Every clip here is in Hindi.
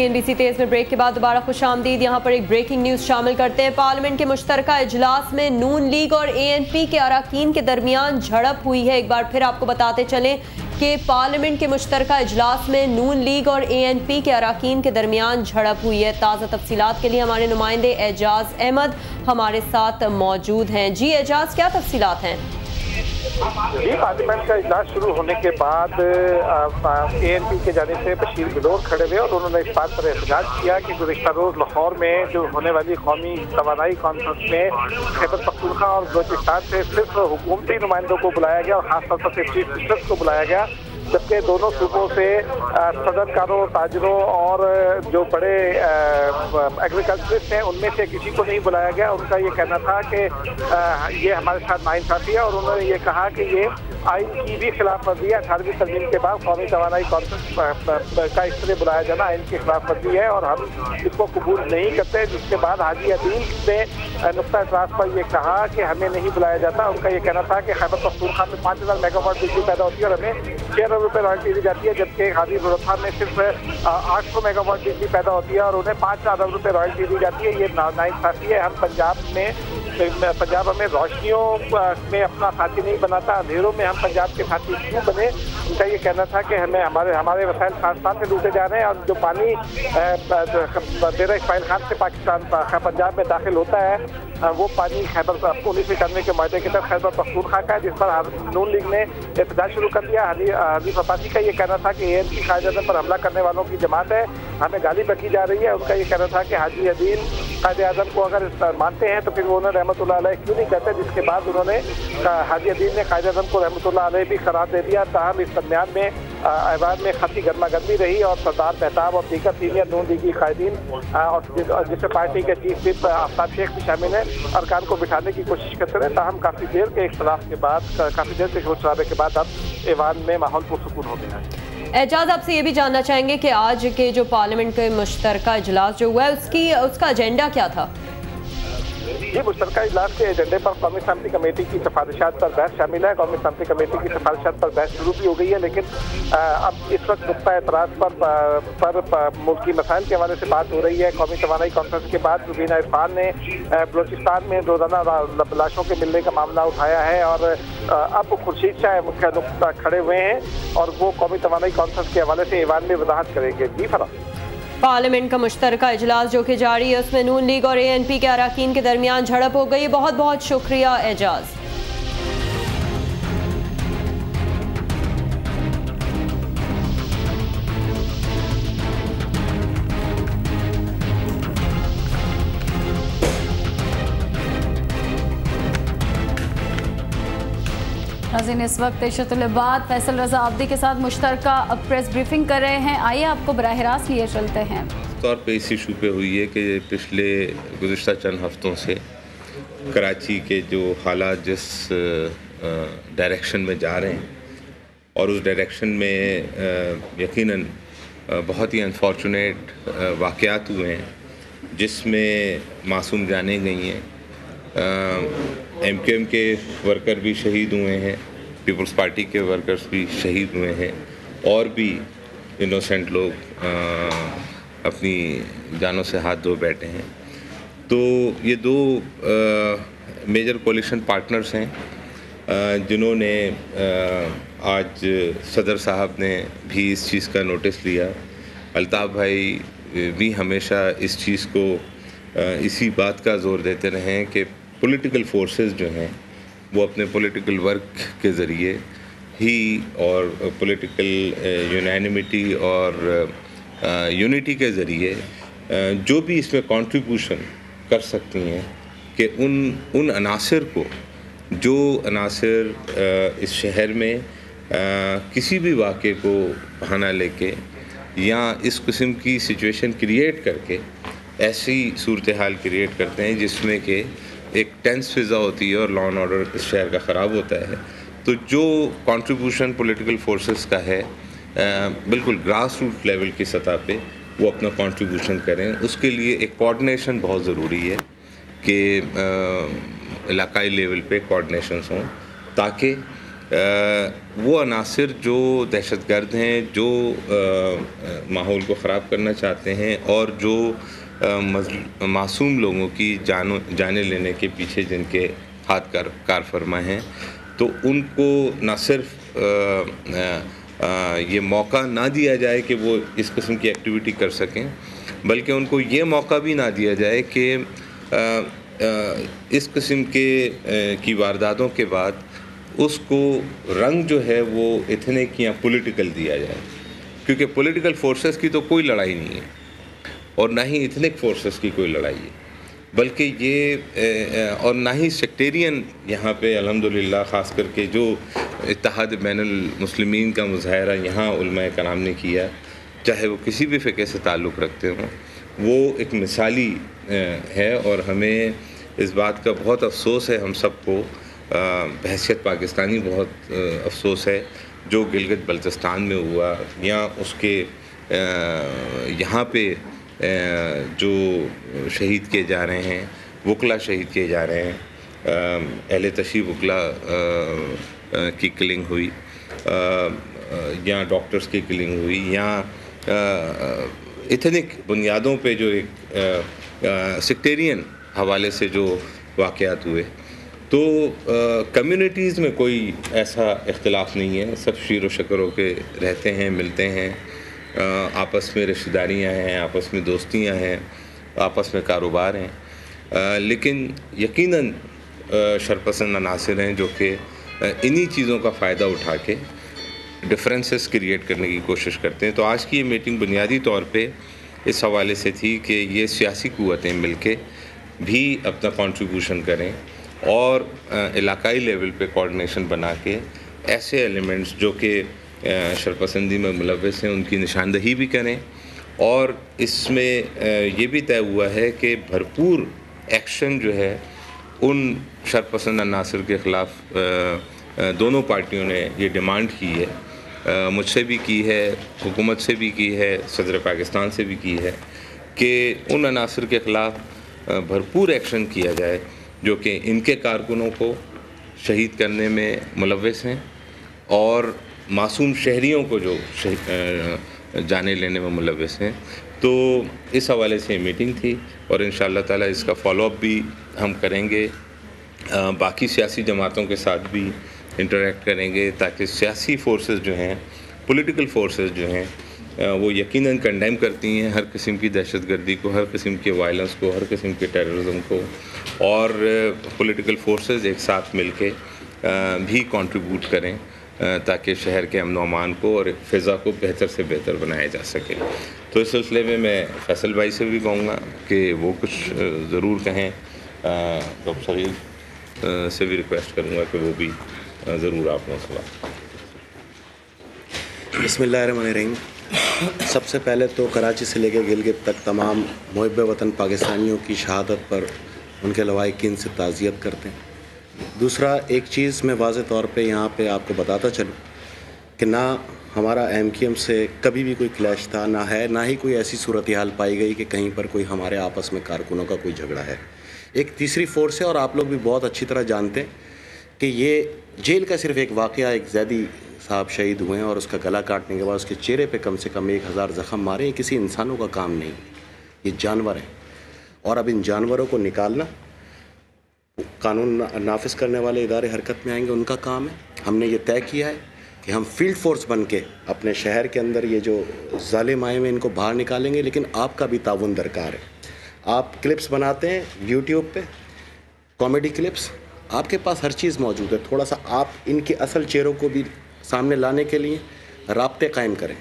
CNBC तेज में ब्रेक के बाद दोबारा खुशामदीद। यहाँ पर एक ब्रेकिंग न्यूज शामिल करते हैं। पार्लियामेंट के मुश्तरका इजलास में नून लीग और ANP के अरकान के दरमियान झड़प हुई है। एक बार फिर आपको बताते चलें कि पार्लियामेंट के मुश्तरका इजलास में नून लीग और ANP के अरकान के दरमियान झड़प हुई है। ताज़ा तफसीलात के लिए हमारे नुमाइंदे एजाज अहमद हमारे साथ मौजूद हैं। जी एजाज, क्या तफसीलात हैं? जी, पार्लियामेंट का इजलास शुरू होने के बाद ANP के जानिब से बशीर बिलोर खड़े हुए और उन्होंने इस बात पर एहतजाज किया कि गुज़िश्ता रोज लाहौर में जो होने वाली कौमी तवानाई कॉन्फ्रेंस में खैबर पख्तूनख्वा और बलोचिस्तान से सिर्फ हुकूमती नुमाइंदों को बुलाया गया और खासतौर पर चीफ मिनिस्टर को बुलाया गया, जबकि दोनों सूबों से सदरकारों, ताजरों और जो बड़े एग्रीकल्चरिस्ट हैं उनमें से किसी को नहीं बुलाया गया। उनका ये कहना था कि ये हमारे साथ नाइंसाफ़ी है और उन्होंने ये कहा कि ये आइन की भी खिलाफ वर्जी है। 18वीं तरमीम के बाद कौमी तवानाई कॉन्फ्रेंस का इस तरह बुलाया जाना आइन की खिलाफ वर्जी है और हम इसको कबूल नहीं करते। जिसके बाद हाजी अदील ने नुक्ता इतराज़ पर यह कहा कि हमें नहीं बुलाया जाता। उनका ये कहना था कि खैबर पख्तूनख्वा में 5000 मेगावाट बिजली पैदा होती है और हमें 6 अरब रुपये रॉयल्टी दी जाती है, जबकि हाजी बुरखा में सिर्फ 800 मेगावाट बिजली पैदा होती है और उन्हें 5 अरब रुपये रॉयल्टी दी जाती है। ये नाइंसाफ़ी है। हम पंजाब हमें रोशनियों में अपना साथी नहीं बनाता, अंधेरों में हम पंजाब के साथी क्यों बने। उनका ये कहना था कि हमारे वसाइल साथ में लूटे जा रहे हैं और जो पानी डेरा इस्माइल खान से पाकिस्तान पंजाब में दाखिल होता है वो पानी खैबर 1991 के माहदे के तहत खैबर पख्तूनख्वा का है, जिस पर नून लीग ने एहतजाज शुरू कर दिया। हनीफ अब्बासी का ये कहना था कि ANP कायद-ए-आज़म पर हमला करने वालों की जमात है, हमें गाली बकी जा रही है। उनका ये कहना था कि हाजी अदील कायद-ए-आज़म को अगर मानते हैं तो फिर वो उन्हें रहमतुल्लाह अलैह क्यों नहीं कहते, जिसके बाद उन्होंने हाजी अदील ने कायद-ए-आज़म को रहमतुल्लाह अलैह भी करार दे दिया। ताहम इस दरमियान में ऐवान में खासी गर्मा गर्मी रही और सरदार मेहताब और दीगर सीनियर नून लीगी कायदीन और जिससे पार्टी के चीफ विप आफ्ताब शेख भी शामिल हैं अरकान को बिठाने की कोशिश करते रहे। ताहम काफ़ी देर के इख्तिलाफ के बाद, काफ़ी देर के शोर शराबे के बाद अब ऐवान में माहौल पुरसुकून हो गया है। एजाज, आपसे ये भी जानना चाहेंगे कि आज के जो पार्लियामेंट के मुश्तरका इजलास जो हुआ है उसका एजेंडा क्या था? ये मुश्तरका इजलास के एजेंडे पर कौमी सहमति कमेटी की सिफारिशात पर बहस शामिल है। कौमी सहमति कमेटी की सिफारिशात पर बहस शुरू भी हो गई है, लेकिन अब इस वक्त नुक्ता एतराज़ पर मुल्की मसाइल के हवाले से बात हो रही है। कौमी तवानाई कॉन्फ्रेंस के बाद रुबीना इरफान ने बलोचिस्तान में रोजाना लाशों के मिलने का मामला उठाया है और अब खुर्शीद शाह मुख्य नुक्ता खड़े हुए हैं और वो कौमी तवानाई कॉन्फ्रेंस के हवाले से ऐवान में वजाहत करेंगे। जी फराह। पार्लियामेंट का मुश्तरका इजलास जो कि जारी है उसमें नून लीग और ANP के अरकान के दरमियान झड़प हो गई। बहुत बहुत शुक्रिया एजाज। नाज़रीन, इस वक्त इशतुल-ए-बाद फैसल रज़ा अब्दी के साथ मुश्तरका प्रेस ब्रीफिंग कर रहे हैं। आइए आपको बराह रास्त लिए चलते हैं। तौर पे इस इशू पे हुई है कि पिछले गुज़िश्ता चंद हफ्तों से कराची के जो हालात जिस डायरेक्शन में जा रहे हैं और उस डायरेक्शन में यकीनन बहुत ही अनफॉर्चुनेट वाक़यात हुए हैं जिसमें मासूम जानें गई हैं। MQM के वर्कर भी शहीद हुए हैं, पीपल्स पार्टी के वर्कर्स भी शहीद हुए हैं और भी इनोसेंट लोग अपनी जानों से हाथ धो बैठे हैं। तो ये दो मेजर कोलिशन पार्टनर्स हैं जिन्होंने आज सदर साहब ने भी इस चीज़ का नोटिस लिया। अल्ताफ़ भाई भी हमेशा इस चीज़ को इसी बात का जोर देते रहे कि पॉलिटिकल फोर्सेस जो हैं वो अपने पॉलिटिकल वर्क के ज़रिए ही और पॉलिटिकल यूनानिमिटी और यूनिटी के ज़रिए जो भी इसमें कंट्रीब्यूशन कर सकती हैं कि उन अनासर को जो अनासर इस शहर में किसी भी वाक़े को बहाना लेके या इस किस्म की सिचुएशन क्रिएट करके ऐसी सूरत हाल क्रिएट करते हैं जिसमें कि एक टेंस फिज़ा होती है और लॉ एंड ऑर्डर इस शहर का ख़राब होता है। तो जो कंट्रीब्यूशन पॉलिटिकल फोर्सेस का है बिल्कुल ग्रास रूट लेवल की सतह पे वो अपना कंट्रीब्यूशन करें। उसके लिए एक कोऑर्डिनेशन बहुत ज़रूरी है कि इलाकाई लेवल पे कोऑर्डिनेशंस हों ताकि वो अनासिर जो दहशतगर्द हैं, जो माहौल को ख़राब करना चाहते हैं और जो मासूम लोगों की जाने लेने के पीछे जिनके हाथ कार फरमा हैं, तो उनको न सिर्फ ये मौका ना दिया जाए कि वो इस किस्म की एक्टिविटी कर सकें, बल्कि उनको ये मौका भी ना दिया जाए कि इस किस्म की वारदातों के बाद उसको रंग जो है वो एथनिक या पॉलिटिकल दिया जाए, क्योंकि पॉलिटिकल फोर्सेस की तो कोई लड़ाई नहीं है और ना ही एथनिक फोर्सेस की कोई लड़ाई है, बल्कि ये और ना ही सेक्टेरियन यहाँ पे अल्हम्दुलिल्लाह ख़ास करके जो इत्तेहाद बैनुल मुस्लिमीन का मुज़ाहरा यहाँ उलमाए कराम ने किया, चाहे वो किसी भी फ़िक़े से ताल्लुक़ रखते हों, वो एक मिसाली है। और हमें इस बात का बहुत अफसोस है, हम सबको बहैसियत पाकिस्तानी बहुत अफसोस है जो गिलगित बल्तिस्तान में हुआ या उसके यहाँ पे जो शहीद किए जा रहे हैं, वकला शहीद किए जा रहे हैं, अहले तशरीफ़ वकला की किलिंग हुई या डॉक्टर्स की किलिंग हुई या एथनिक बुनियादों पे जो एक सेक्टेरियन हवाले से जो वाक़यात हुए, तो कम्युनिटीज़ में कोई ऐसा इख्तिलाफ़ नहीं है, सब शीर व शक्र होके रहते हैं, मिलते हैं, आपस में रिश्तेदारियाँ हैं, आपस में दोस्तियाँ हैं, आपस में कारोबार हैं, लेकिन यकीनन शरपसंद अनासिर हैं जो कि इन्हीं चीज़ों का फ़ायदा उठा के डिफरेंसेस क्रिएट करने की कोशिश करते हैं। तो आज की ये मीटिंग बुनियादी तौर पे इस हवाले से थी कि ये सियासी क़ुव्वतें मिलके भी अपना कंट्रीब्यूशन करें और इलाकाई लेवल पे कोऑर्डिनेशन बना के ऐसे एलिमेंट्स जो कि शरपसंदी में मुलव्वस हैं उनकी निशानदही भी करें। और इसमें ये भी तय हुआ है कि भरपूर एक्शन जो है उन शरपसंद अनासिर के ख़िलाफ़ दोनों पार्टियों ने ये डिमांड की है, मुझसे भी की है, हुकूमत से भी की है, सदर पाकिस्तान से भी की है कि उन अनासिर के ख़िलाफ़ भरपूर एक्शन किया जाए जो कि इनके कारकुनों को शहीद करने में मुलव्वस हैं और मासूम शहरियों को जो जाने लेने में मुलव्वस हैं। तो इस हवाले से मीटिंग थी और इंशाअल्लाह ताला इसका फॉलोअप भी हम करेंगे, बाकी सियासी जमातों के साथ भी इंटरेक्ट करेंगे ताकि सियासी फोर्सेस जो हैं, पॉलिटिकल फोर्सेस जो हैं, वो यकीनन कंडेम करती हैं हर किस्म की दहशतगर्दी को, हर किस्म के वायलेंस को, हर किस्म के टेररिज्म को, और पॉलिटिकल फोर्सेस एक साथ मिलके भी कंट्रीब्यूट करें ताकि शहर के अमन व अमान को और फ़िज़ा को बेहतर से बेहतर बनाया जा सके। तो इस सिलसिले में मैं फैसल भाई से भी कहूँगा कि वो कुछ ज़रूर कहें, डॉक्टर सलील से भी रिक्वेस्ट करूँगा कि वो भी ज़रूर आप लोगों से बात। बिस्मिल्लाहिर्रहमानिर्रहीम। सबसे पहले तो कराची से लेकर गिलगित तक तमाम मुहिब्बे वतन पाकिस्तानियों की शहादत पर उनके लवाहिकीन से ताज़ियत करते हैं। दूसरा, एक चीज़ मैं वाज़े तौर पे यहाँ पे आपको बताता चलूँ कि ना हमारा MQM से कभी भी कोई क्लैश था, ना है, ना ही कोई ऐसी सूरत हाल पाई गई कि कहीं पर कोई हमारे आपस में कारकुनों का कोई झगड़ा है। एक तीसरी फोर्स है और आप लोग भी बहुत अच्छी तरह जानते हैं कि ये जेल का सिर्फ एक वाक़या, एक ज़ैदी साहब शहीद हुए हैं और उसका गला काटने के बाद उसके चेहरे पे कम से कम 1000 ज़ख़म मारे। ये किसी इंसानों का काम नहीं, ये जानवर हैं और अब इन जानवरों को निकालना कानून नाफिज करने वाले इदारे हरकत में आएंगे, उनका काम है। हमने ये तय किया है कि हम फील्ड फोर्स बन के अपने शहर के अंदर ये जो जालिम आए हैं इनको बाहर निकालेंगे, लेकिन आपका भी ताउन दरकार है। आप क्लिप्स बनाते हैं यूट्यूब पे, कॉमेडी क्लिप्स, आपके पास हर चीज़ मौजूद है। थोड़ा सा आप इनके असल चेहरों को भी सामने लाने के लिए राब्ते कायम करें,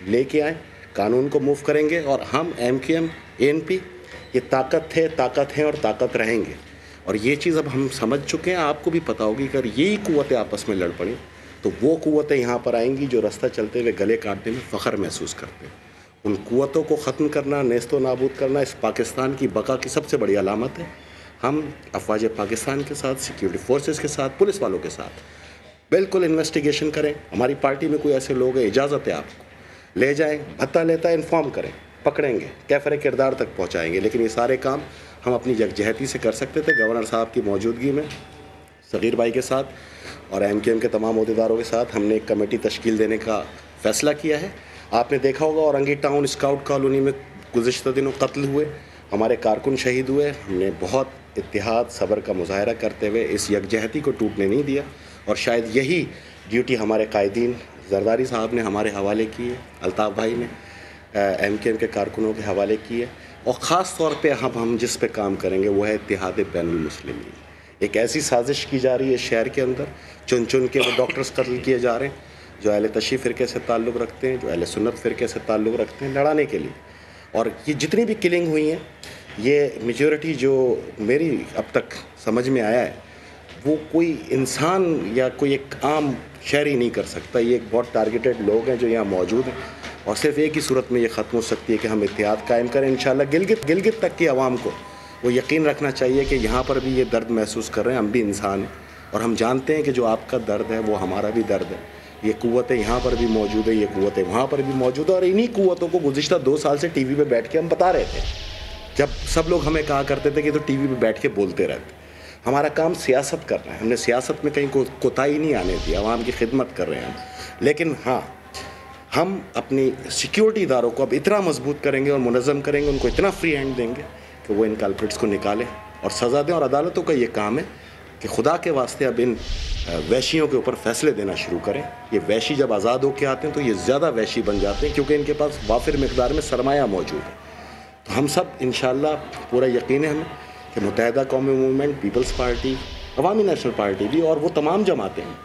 लेके आएँ, कानून को मूव करेंगे और हम MQM ANP ये ताकत थे, ताकत हैं और ताकत रहेंगे। और ये चीज़ अब हम समझ चुके हैं, आपको भी पता होगी कि अगर यही क़ुव्वतें आपस में लड़ पड़ी तो वो क़ुव्वतें यहाँ पर आएंगी जो रास्ता चलते हुए गले काटने में फ़ख्र महसूस करते हैं। उन क़ुव्वतों को ख़त्म करना, नेस्तो नाबूद करना इस पाकिस्तान की बका की सबसे बड़ी अलामत है। हम अफ़वाज पाकिस्तान के साथ, सिक्योरिटी फोर्सेस के साथ, पुलिस वालों के साथ बिल्कुल इन्वेस्टिगेशन करें। हमारी पार्टी में कोई ऐसे लोग हैं, इजाज़त है आपको, ले जाएँ, भत्ता लेता है, इन्फॉर्म करें, पकड़ेंगे, कैफ़रे किरदार तक पहुँचाएँगे। लेकिन ये सारे काम हम अपनी यकजहती से कर सकते थे गवर्नर साहब की मौजूदगी में, सग़ीर भाई के साथ, और MQM के तमाम अहदेदारों के साथ हमने एक कमेटी तश्कील देने का फ़ैसला किया है। आपने देखा होगा औरंगी टाउन स्काउट कॉलोनी में गुज़िश्ता दिनों कत्ल हुए, हमारे कारकुन शहीद हुए। हमने बहुत इत्तेहाद सब्र का मुजाहरा करते हुए इस यकजहती को टूटने नहीं दिया और शायद यही ड्यूटी हमारे कायदीन जरदारी साहब ने हमारे हवाले की है, अल्ताफ़ भाई ने MQM के कारकुनों के हवाले की है। और ख़ास तौर पे हम जिस पे काम करेंगे वो है इत्तेहाद बैनुल मुस्लिमीन। एक ऐसी साजिश की जा रही है शहर के अंदर, चुन चुन के वो डॉक्टर्स कत्ल किए जा रहे हैं जो अहले तशय्युअ फ़िरके से ताल्लुक़ रखते हैं, जो अहले सुन्नत फ़िरके से ताल्लुक़ रखते हैं, लड़ाने के लिए। और ये जितनी भी किलिंग हुई हैं, ये मेजॉरिटी जो मेरी अब तक समझ में आया है वो कोई इंसान या कोई एक आम शहरी नहीं कर सकता। ये एक बहुत टारगेटेड लोग हैं जो यहाँ मौजूद हैं और सिर्फ एक ही सूरत में ये ख़त्म हो सकती है कि हम इत्तेहाद कायम करें। इंशाल्लाह गिलगित तक की आवाम को वो यकीन रखना चाहिए कि यहाँ पर भी ये दर्द महसूस कर रहे हैं, हम भी इंसान हैं और हम जानते हैं कि जो आपका दर्द है वो हमारा भी दर्द है। ये क़ुव्वतें यहाँ पर भी मौजूद है, ये क़ुव्वतें वहाँ पर भी मौजूद है और इन्हीं क़ुव्वतों को गुज़िश्ता 2 साल से TV पे बैठ के हम बता रहे थे, जब सब लोग हमें कहा करते थे कि तो TV पे बैठ के बोलते रहते। हमारा काम सियासत करना है, हमने सियासत में कहीं कोताही नहीं आने दी, आवाम की खिदमत कर रहे हैं हम। लेकिन हाँ, हम अपनी सिक्योरिटी इदारों को अब इतना मजबूत करेंगे और मुनज़्ज़म करेंगे, उनको इतना फ्री हैंड देंगे कि वो इन कल्प्रिट्स को निकालें और सज़ा दें। और अदालतों का ये काम है कि खुदा के वास्ते अब इन वैशियों के ऊपर फ़ैसले देना शुरू करें। ये वैशी जब आज़ाद होकर आते हैं तो ये ज़्यादा वैशी बन जाते हैं क्योंकि इनके पास वाफिर मिक़दार में सरमाया मौजूद है। तो हम सब इंशाअल्लाह पूरा यकीन है हमें कि मुत्तहिदा कौमी मूवमेंट, पीपल्स पार्टी, अवामी नेशनल पार्टी भी और वो तमाम जमातें हैं,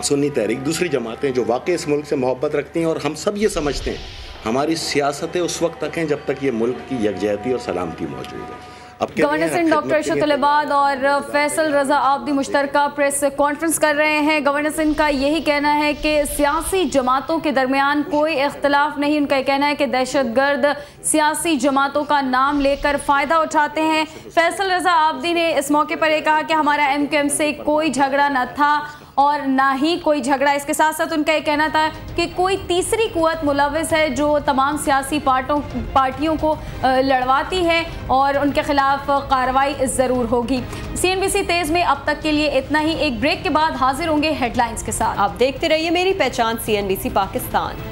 सुन्नी तहरीक, दूसरी जमातें जो वाकई इस मुल्क से मोहब्बत रखती हैं और हम सब ये समझते हैं हमारी सियासतें उस वक्त तक हैं जब तक ये मुल्क की यकजहती और सलामती मौजूद है। गवर्नर सिंह डॉक्टर इरशाद बाद और फैसल रजा आबदी मुश्तरका प्रेस कॉन्फ्रेंस कर रहे हैं। गवर्नर सिंह का यही कहना है कि सियासी जमातों के दरमियान कोई इख्तलाफ नहीं। उनका कहना है कि दहशतगर्द सियासी जमातों का नाम लेकर फ़ायदा उठाते हैं। फैसल रजा आबदी ने इस मौके पर यह कहा कि हमारा MQM से कोई झगड़ा न था और ना ही कोई झगड़ा। इसके साथ साथ उनका ये कहना था कि कोई तीसरी कुव्वत मुलविस है जो तमाम सियासी पार्टियों को लड़वाती है और उनके खिलाफ कार्रवाई ज़रूर होगी। CNBC तेज़ में अब तक के लिए इतना ही। एक ब्रेक के बाद हाजिर होंगे हेडलाइंस के साथ। आप देखते रहिए मेरी पहचान CNBC पाकिस्तान।